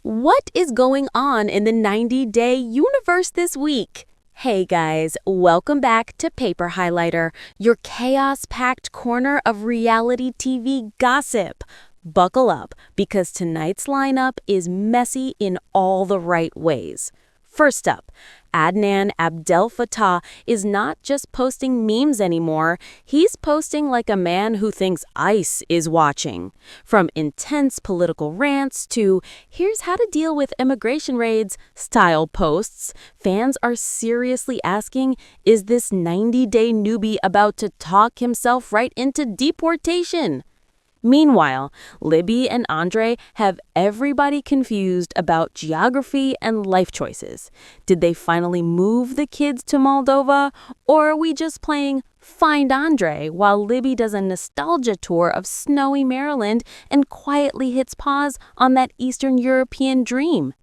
What is going on in the 90-day universe this week? Hey guys, welcome back to Paper Highlighter, your chaos-packed corner of reality TV gossip. Buckle up, because tonight's lineup is messy in all the right ways. First up, Adnan Abdelfattah is not just posting memes anymore, he's posting like a man who thinks ICE is watching. From intense political rants to "here's how to deal with immigration raids" style posts, fans are seriously asking, is this 90-day newbie about to talk himself right into deportation? Meanwhile, Libby and Andre have everybody confused about geography and life choices. Did they finally move the kids to Moldova, or are we just playing Find Andre while Libby does a nostalgia tour of snowy Maryland and quietly hits pause on that Eastern European dream?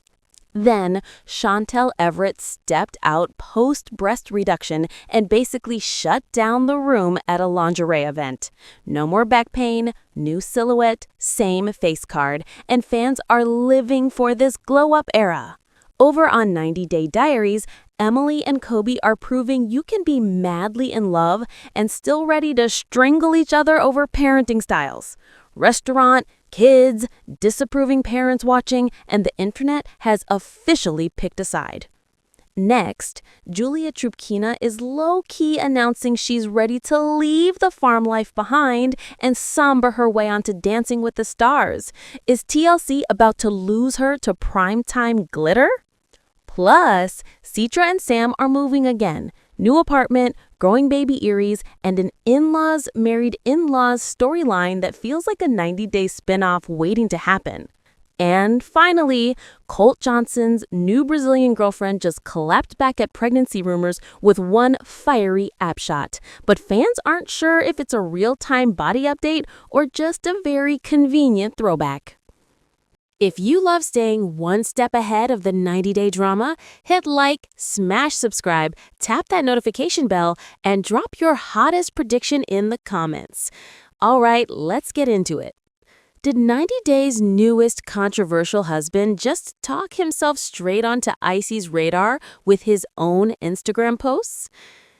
Then, Chantel Everett stepped out post-breast reduction and basically shut down the room at a lingerie event. No more back pain, new silhouette, same face card, and fans are living for this glow-up era. Over on 90 Day Diaries, Emily and Kobe are proving you can be madly in love and still ready to strangle each other over parenting styles. Restaurant, kids, disapproving parents watching, and the internet has officially picked a side. Next, Julia Trubkina is low-key announcing she's ready to leave the farm life behind and somber her way onto Dancing with the Stars. Is TLC about to lose her to primetime glitter? Plus, Citra and Sam are moving again. New apartment, growing baby Eries, and an in-laws married in-laws storyline that feels like a 90-day spinoff waiting to happen. And finally, Colt Johnson's new Brazilian girlfriend just clapped back at pregnancy rumors with one fiery app shot. But fans aren't sure if it's a real-time body update or just a very convenient throwback. If you love staying one step ahead of the 90-day drama, hit like, smash subscribe, tap that notification bell, and drop your hottest prediction in the comments. All right, let's get into it. Did 90 Day's newest controversial husband just talk himself straight onto Icy's radar with his own Instagram posts?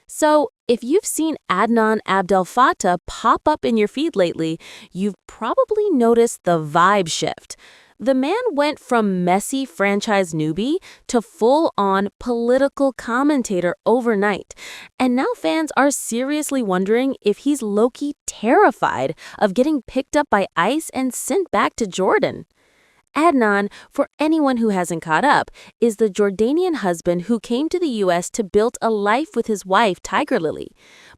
So, if you've seen Adnan Abdelfattah pop up in your feed lately, you've probably noticed the vibe shift. The man went from messy franchise newbie to full-on political commentator overnight. And now fans are seriously wondering if he's low-key terrified of getting picked up by ICE and sent back to Jordan. Adnan, for anyone who hasn't caught up, is the Jordanian husband who came to the U.S. to build a life with his wife, Tiger Lily.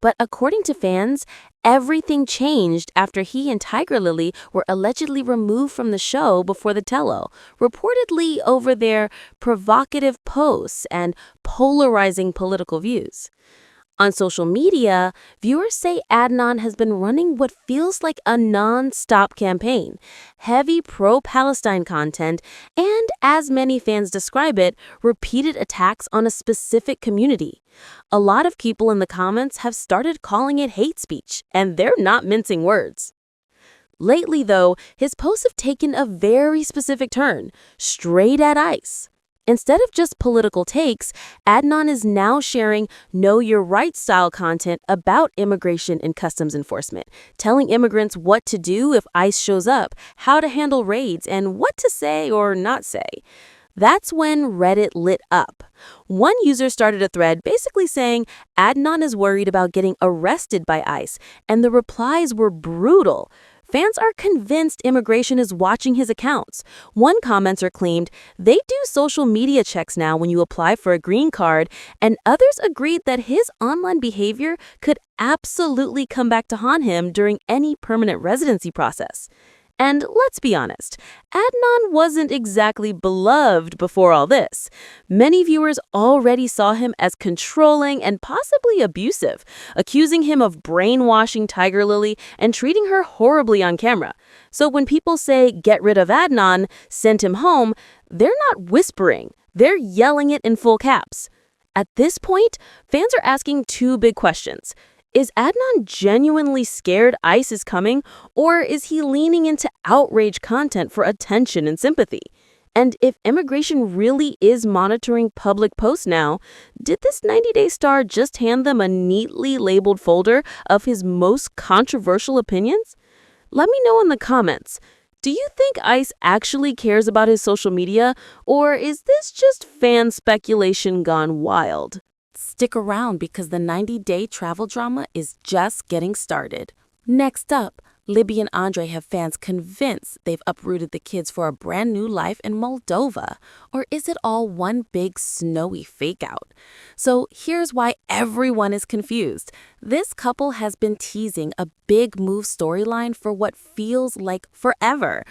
But according to fans, everything changed after he and Tiger Lily were allegedly removed from the show before the tello, reportedly over their provocative posts and polarizing political views. On social media, viewers say Adnan has been running what feels like a non-stop campaign, heavy pro-Palestine content, and, as many fans describe it, repeated attacks on a specific community. A lot of people in the comments have started calling it hate speech, and they're not mincing words. Lately, though, his posts have taken a very specific turn, straight at ICE. Instead of just political takes, Adnan is now sharing Know Your Rights style content about immigration and customs enforcement, telling immigrants what to do if ICE shows up, how to handle raids, and what to say or not say. That's when Reddit lit up. One user started a thread basically saying Adnan is worried about getting arrested by ICE, and the replies were brutal. Fans are convinced immigration is watching his accounts. One commenter claimed they do social media checks now when you apply for a green card, and others agreed that his online behavior could absolutely come back to haunt him during any permanent residency process. And let's be honest, Adnan wasn't exactly beloved before all this. Many viewers already saw him as controlling and possibly abusive, accusing him of brainwashing Tiger Lily and treating her horribly on camera. So when people say, "get rid of Adnan, send him home," they're not whispering, they're yelling it in full caps. At this point, fans are asking two big questions. Is Adnan genuinely scared ICE is coming, or is he leaning into outrage content for attention and sympathy? And if immigration really is monitoring public posts now, did this 90-day star just hand them a neatly labeled folder of his most controversial opinions? Let me know in the comments. Do you think ICE actually cares about his social media, or is this just fan speculation gone wild? Stick around because the 90-day travel drama is just getting started. Next up, Libby and Andre have fans convinced they've uprooted the kids for a brand new life in Moldova. Or is it all one big snowy fake out? So here's why everyone is confused. This couple has been teasing a big move storyline for what feels like forever.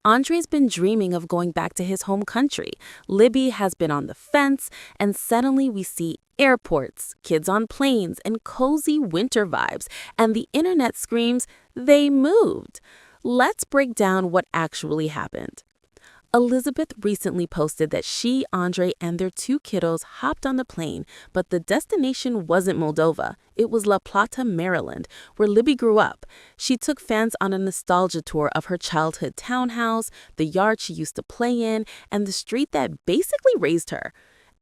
Andre's been dreaming of going back to his home country. Libby has been on the fence, and suddenly we see airports, kids on planes, and cozy winter vibes, and the internet screams, they moved. Let's break down what actually happened. Elizabeth recently posted that she, Andre, and their two kiddos hopped on the plane, but the destination wasn't Moldova. It was La Plata, Maryland, where Libby grew up. She took fans on a nostalgia tour of her childhood townhouse, the yard she used to play in, and the street that basically raised her.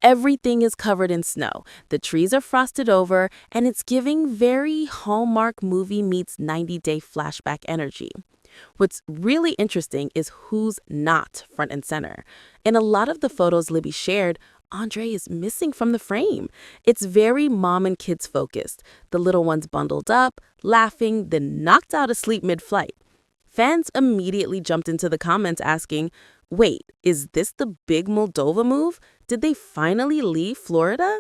Everything is covered in snow. The trees are frosted over, and it's giving very Hallmark movie meets 90-day flashback energy. What's really interesting is who's not front and center. In a lot of the photos Libby shared, Andre is missing from the frame. It's very mom and kids focused. The little ones bundled up, laughing, then knocked out asleep mid-flight. Fans immediately jumped into the comments asking, wait, is this the big Moldova move? Did they finally leave Florida?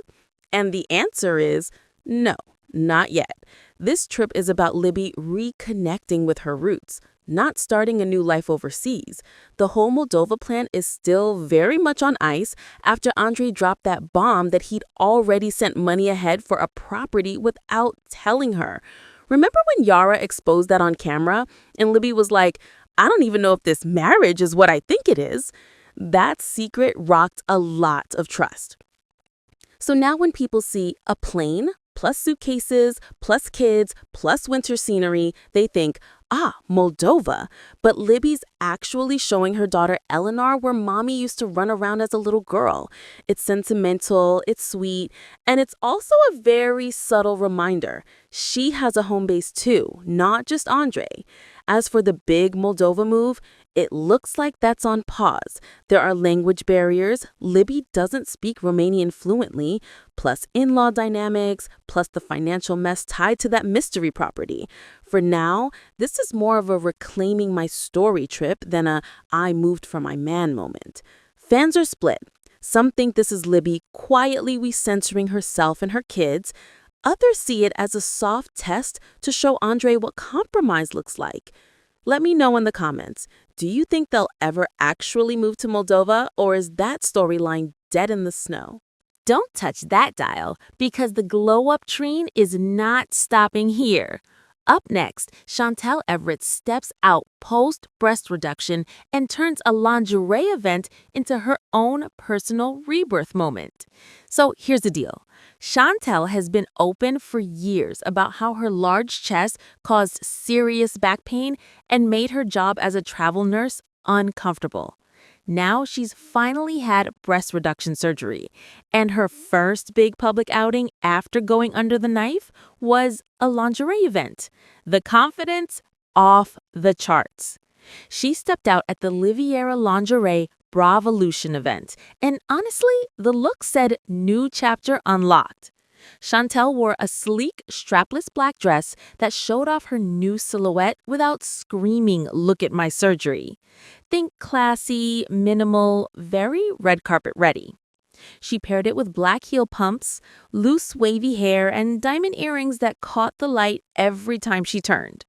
And the answer is no, not yet. This trip is about Libby reconnecting with her roots, not starting a new life overseas. The whole Moldova plan is still very much on ice after Andre dropped that bomb that he'd already sent money ahead for a property without telling her. Remember when Yara exposed that on camera and Libby was like, I don't even know if this marriage is what I think it is? That secret rocked a lot of trust. So now when people see a plane, plus suitcases, plus kids, plus winter scenery, they think, Moldova. But Libby's actually showing her daughter Eleanor where mommy used to run around as a little girl. It's sentimental, it's sweet, and it's also a very subtle reminder. She has a home base too, not just Andre. As for the big Moldova move, it looks like that's on pause. There are language barriers. Libby doesn't speak Romanian fluently, plus in-law dynamics, plus the financial mess tied to that mystery property. For now, this is more of a reclaiming my story trip than a I moved for my man moment. Fans are split. Some think this is Libby quietly recensoring herself and her kids. Others see it as a soft test to show Andre what compromise looks like. Let me know in the comments. Do you think they'll ever actually move to Moldova, or is that storyline dead in the snow? Don't touch that dial, because the glow-up train is not stopping here. Up next, Chantel Everett steps out post-breast reduction and turns a lingerie event into her own personal rebirth moment. So here's the deal. Chantel has been open for years about how her large chest caused serious back pain and made her job as a travel nurse uncomfortable. Now she's finally had breast reduction surgery, and her first big public outing after going under the knife was a lingerie event. The confidence off the charts. She stepped out at the Liviera Lingerie Bravolution event, and honestly, the look said new chapter unlocked. Chantel wore a sleek, strapless black dress that showed off her new silhouette without screaming, "Look at my surgery." Think classy, minimal, very red carpet ready. She paired it with black heel pumps, loose wavy hair, and diamond earrings that caught the light every time she turned.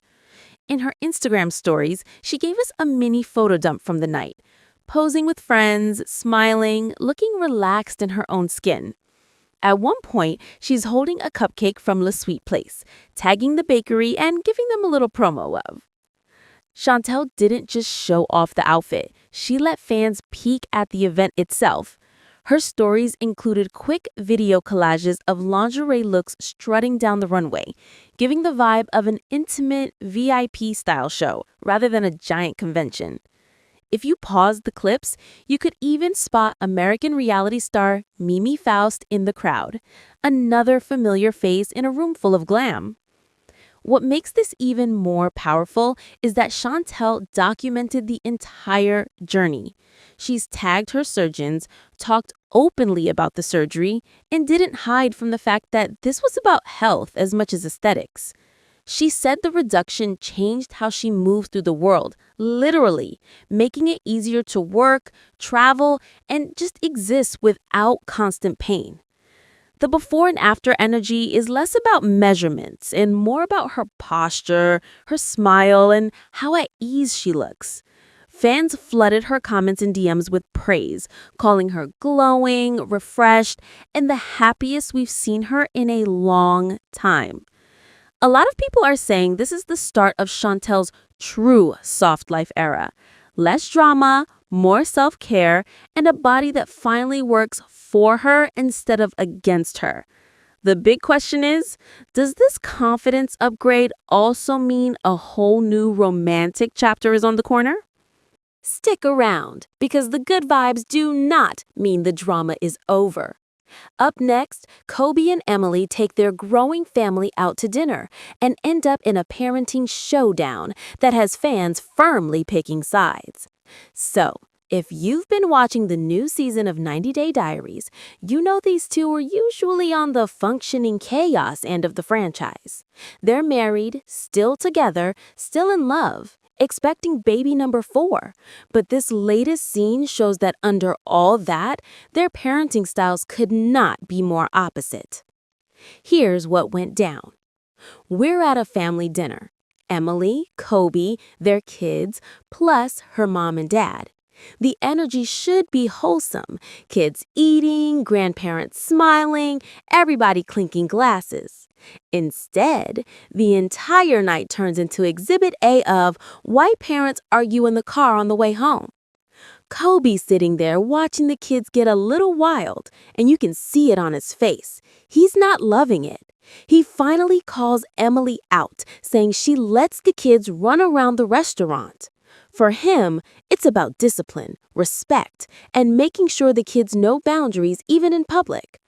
In her Instagram stories, she gave us a mini photo dump from the night, posing with friends, smiling, looking relaxed in her own skin. At one point, she's holding a cupcake from Le Sweet Place, tagging the bakery and giving them a little promo love. Chantel didn't just show off the outfit. She let fans peek at the event itself. Her stories included quick video collages of lingerie looks strutting down the runway, giving the vibe of an intimate VIP-style show rather than a giant convention. If you paused the clips, you could even spot American reality star Mimi Faust in the crowd, another familiar face in a room full of glam. What makes this even more powerful is that Chantel documented the entire journey. She's tagged her surgeons, talked openly about the surgery, and didn't hide from the fact that this was about health as much as aesthetics. She said the reduction changed how she moved through the world, literally, making it easier to work, travel, and just exist without constant pain. The before and after energy is less about measurements and more about her posture, her smile, and how at ease she looks. Fans flooded her comments and DMs with praise, calling her glowing, refreshed, and the happiest we've seen her in a long time. A lot of people are saying this is the start of Chantel's true soft life era. Less drama, more self-care, and a body that finally works for her instead of against her. The big question is, does this confidence upgrade also mean a whole new romantic chapter is on the corner? Stick around, because the good vibes do not mean the drama is over. Up next, Kobe and Emily take their growing family out to dinner and end up in a parenting showdown that has fans firmly picking sides. So, if you've been watching the new season of 90 Day Diaries, you know these two are usually on the functioning chaos end of the franchise. They're married, still together, still in love, expecting baby number 4. But this latest scene shows that under all that, their parenting styles could not be more opposite. Here's what went down. We're at a family dinner. Emily, Kobe, their kids, plus her mom and dad. The energy should be wholesome. Kids eating, grandparents smiling, everybody clinking glasses. Instead, the entire night turns into Exhibit A of white parents argue in the car on the way home. Kobe's sitting there watching the kids get a little wild, and you can see it on his face. He's not loving it. He finally calls Emily out, saying she lets the kids run around the restaurant. For him, it's about discipline, respect, and making sure the kids know boundaries even in public.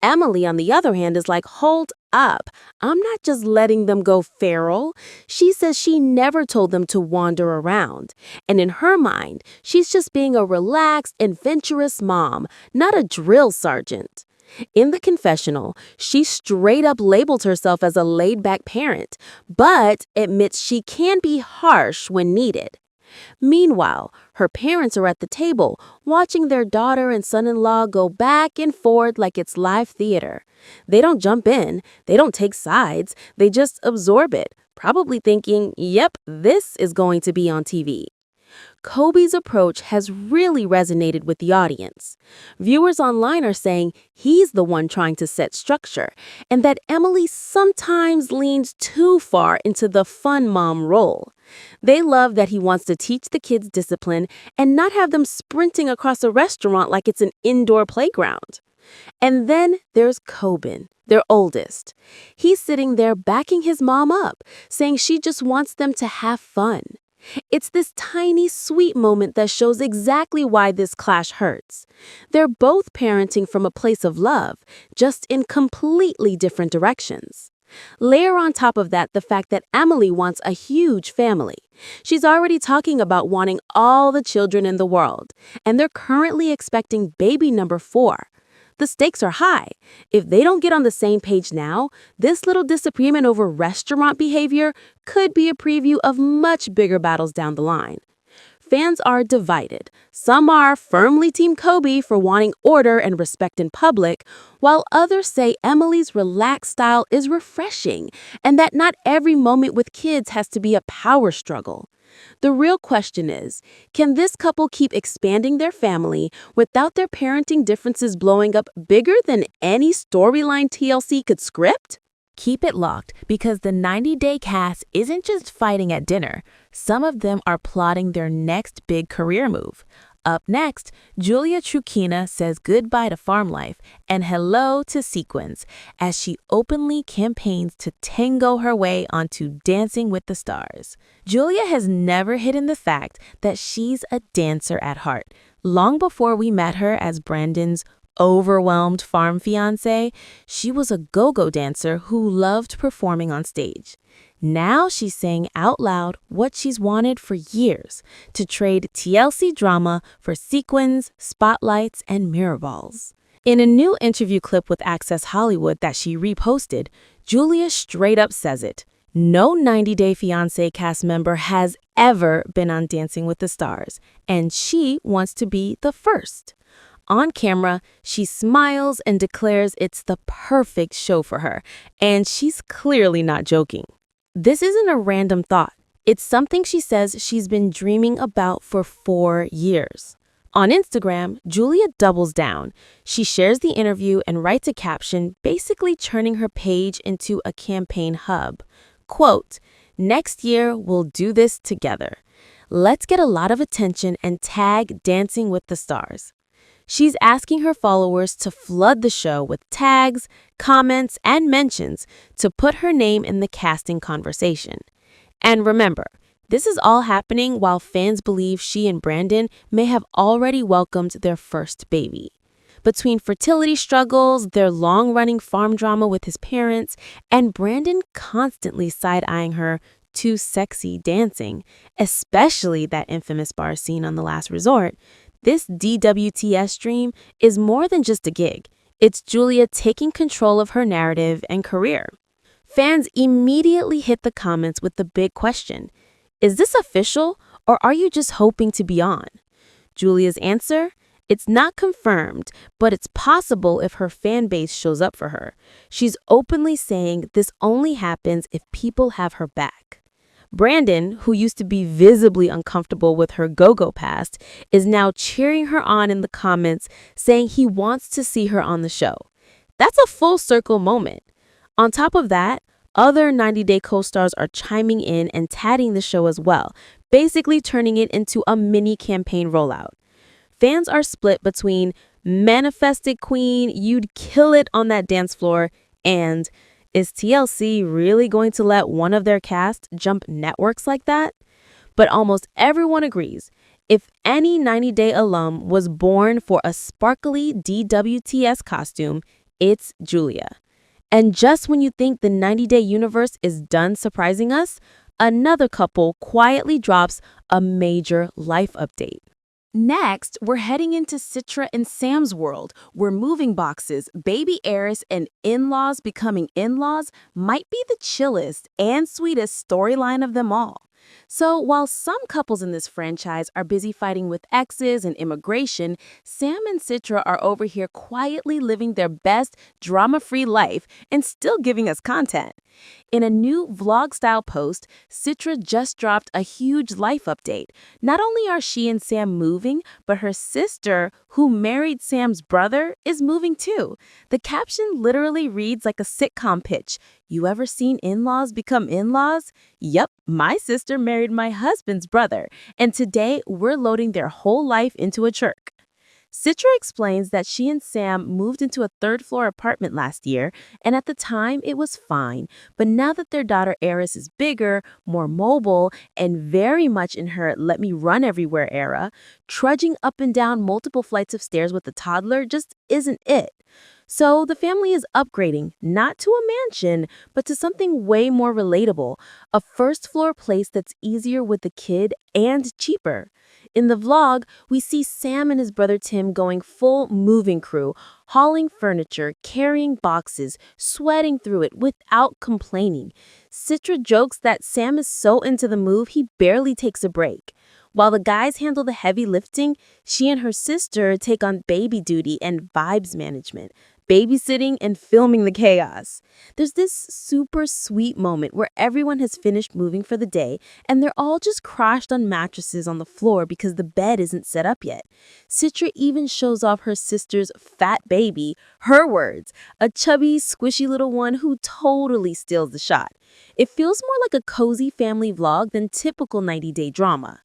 Emily, on the other hand, is like, hold up, I'm not just letting them go feral. She says she never told them to wander around. And in her mind, she's just being a relaxed, adventurous mom, not a drill sergeant. In the confessional, she straight up labeled herself as a laid-back parent, but admits she can be harsh when needed. Meanwhile, her parents are at the table, watching their daughter and son-in-law go back and forth like it's live theater. They don't jump in, they don't take sides, they just absorb it, probably thinking, yep, this is going to be on TV. Kobe's approach has really resonated with the audience. Viewers online are saying he's the one trying to set structure, and that Emily sometimes leans too far into the fun mom role. They love that he wants to teach the kids discipline and not have them sprinting across a restaurant like it's an indoor playground. And then there's Coben, their oldest. He's sitting there backing his mom up, saying she just wants them to have fun. It's this tiny, sweet moment that shows exactly why this clash hurts. They're both parenting from a place of love, just in completely different directions. Layer on top of that the fact that Emily wants a huge family. She's already talking about wanting all the children in the world, and they're currently expecting baby number 4. The stakes are high. If they don't get on the same page now, this little disagreement over restaurant behavior could be a preview of much bigger battles down the line. Fans are divided. Some are firmly Team Kobe for wanting order and respect in public, while others say Emily's relaxed style is refreshing and that not every moment with kids has to be a power struggle. The real question is, can this couple keep expanding their family without their parenting differences blowing up bigger than any storyline TLC could script? Keep it locked, because the 90-day cast isn't just fighting at dinner. Some of them are plotting their next big career move. Up next, Julia Trubkina says goodbye to farm life and hello to sequins as she openly campaigns to tango her way onto Dancing with the Stars. Julia has never hidden the fact that she's a dancer at heart. Long before we met her as Brandon's overwhelmed farm fiancé, she was a go-go dancer who loved performing on stage. Now she's saying out loud what she's wanted for years, to trade TLC drama for sequins, spotlights, and mirror balls. In a new interview clip with Access Hollywood that she reposted, Julia straight up says it. No 90 Day Fiancé cast member has ever been on Dancing with the Stars, and she wants to be the first. On camera, she smiles and declares it's the perfect show for her, and she's clearly not joking. This isn't a random thought. It's something she says she's been dreaming about for 4 years. On Instagram, Julia doubles down. She shares the interview and writes a caption basically turning her page into a campaign hub. Quote, "Next year, we'll do this together. Let's get a lot of attention and tag Dancing with the Stars." She's asking her followers to flood the show with tags, comments, and mentions to put her name in the casting conversation. And remember, this is all happening while fans believe she and Brandon may have already welcomed their first baby. Between fertility struggles, their long-running farm drama with his parents, and Brandon constantly side-eyeing her too sexy dancing, especially that infamous bar scene on The Last Resort, this DWTS dream is more than just a gig. It's Julia taking control of her narrative and career. Fans immediately hit the comments with the big question: is this official, or are you just hoping to be on? Julia's answer? It's not confirmed, but it's possible if her fan base shows up for her. She's openly saying this only happens if people have her back. Brandon, who used to be visibly uncomfortable with her go-go past, is now cheering her on in the comments, saying he wants to see her on the show. That's a full circle moment. On top of that, other 90 Day co-stars are chiming in and tagging the show as well, basically turning it into a mini campaign rollout. Fans are split between "manifested queen, you'd kill it on that dance floor," and "is TLC really going to let one of their cast jump networks like that?" But almost everyone agrees. If any 90 Day alum was born for a sparkly DWTS costume, it's Julia. And just when you think the 90 Day universe is done surprising us, another couple quietly drops a major life update. Next, we're heading into Citra and Sam's world, where moving boxes, baby heiress, and in-laws becoming in-laws might be the chillest and sweetest storyline of them all. So while some couples in this franchise are busy fighting with exes and immigration, Sam and Citra are over here quietly living their best drama-free life and still giving us content. In a new vlog-style post, Citra just dropped a huge life update. Not only are she and Sam moving, but her sister, who married Sam's brother, is moving too. The caption literally reads like a sitcom pitch. "You ever seen in-laws become in-laws? Yep, my sister married my husband's brother, and today we're loading their whole life into a jerk." Citra explains that she and Sam moved into a third-floor apartment last year, and at the time it was fine. But now that their daughter Eris is bigger, more mobile, and very much in her let-me-run-everywhere era, trudging up and down multiple flights of stairs with a toddler just isn't it. So the family is upgrading, not to a mansion, but to something way more relatable, a first-floor place that's easier with the kid and cheaper. In the vlog, we see Sam and his brother Tim going full moving crew, hauling furniture, carrying boxes, sweating through it without complaining. Citra jokes that Sam is so into the move he barely takes a break. While the guys handle the heavy lifting, she and her sister take on baby duty and vibes management, babysitting and filming the chaos. There's this super sweet moment where everyone has finished moving for the day and they're all just crashed on mattresses on the floor because the bed isn't set up yet. Citra even shows off her sister's fat baby, her words, a chubby, squishy little one who totally steals the shot. It feels more like a cozy family vlog than typical 90 Day drama.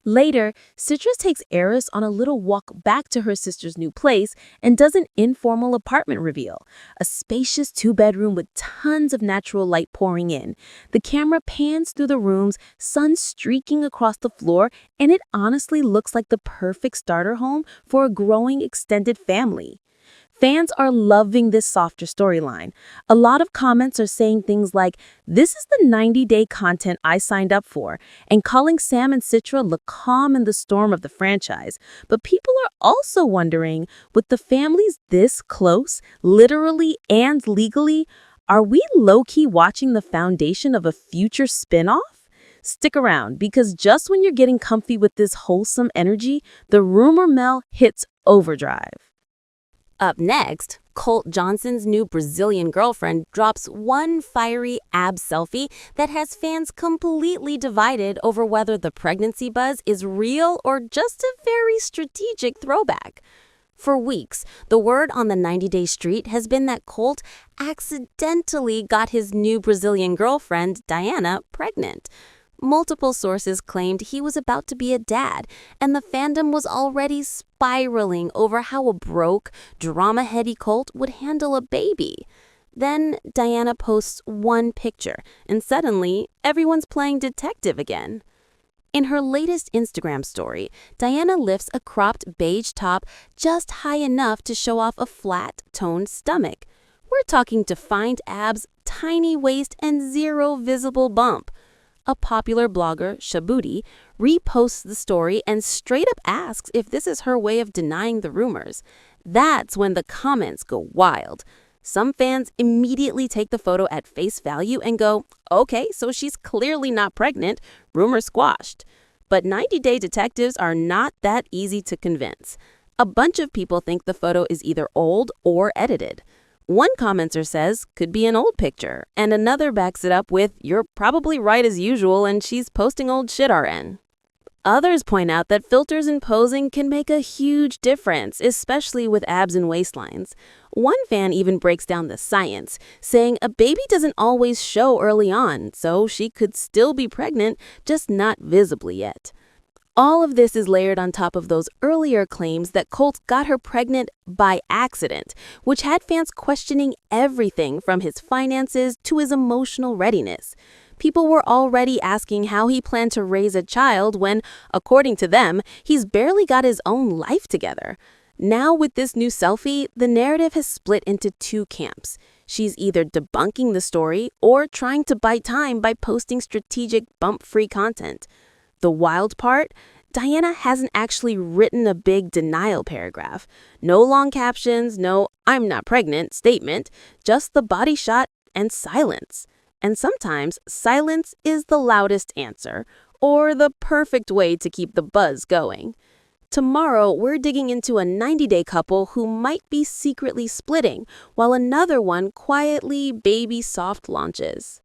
Later, Citra takes Eris on a little walk back to her sister's new place and does an informal apartment reveal. A spacious two-bedroom with tons of natural light pouring in. The camera pans through the rooms, sun streaking across the floor, and it honestly looks like the perfect starter home for a growing extended family. Fans are loving this softer storyline. A lot of comments are saying things like, "This is the 90-day content I signed up for," and calling Sam and Citra look calm in the storm of the franchise. But people are also wondering, with the families this close, literally and legally, are we low-key watching the foundation of a future spin-off? Stick around, because just when you're getting comfy with this wholesome energy, the rumor mill hits overdrive. Up next, Colt Johnson's new Brazilian girlfriend drops one fiery abs selfie that has fans completely divided over whether the pregnancy buzz is real or just a very strategic throwback. For weeks, the word on the 90-day street has been that Colt accidentally got his new Brazilian girlfriend, Diana, pregnant. Multiple sources claimed he was about to be a dad, and the fandom was already spiraling over how a broke, drama-heady Colt would handle a baby. Then Diana posts one picture, and suddenly everyone's playing detective again. In her latest Instagram story, Diana lifts a cropped beige top just high enough to show off a flat, toned stomach. We're talking defined abs, tiny waist, and zero visible bump. A popular blogger, Shabuti, reposts the story and straight up asks if this is her way of denying the rumors. That's when the comments go wild. Some fans immediately take the photo at face value and go, "Okay, so she's clearly not pregnant, rumor squashed." But 90-day detectives are not that easy to convince. A bunch of people think the photo is either old or edited. One commenter says, "Could be an old picture," and another backs it up with, "You're probably right as usual and she's posting old shit RN." Others point out that filters and posing can make a huge difference, especially with abs and waistlines. One fan even breaks down the science, saying a baby doesn't always show early on, so she could still be pregnant, just not visibly yet. All of this is layered on top of those earlier claims that Colt got her pregnant by accident, which had fans questioning everything from his finances to his emotional readiness. People were already asking how he planned to raise a child when, according to them, he's barely got his own life together. Now with this new selfie, the narrative has split into two camps. She's either debunking the story or trying to buy time by posting strategic bump-free content. The wild part? Diana hasn't actually written a big denial paragraph. No long captions, no "I'm not pregnant" statement, just the body shot and silence. And sometimes silence is the loudest answer, or the perfect way to keep the buzz going. Tomorrow, we're digging into a 90-day couple who might be secretly splitting, while another one quietly baby soft launches.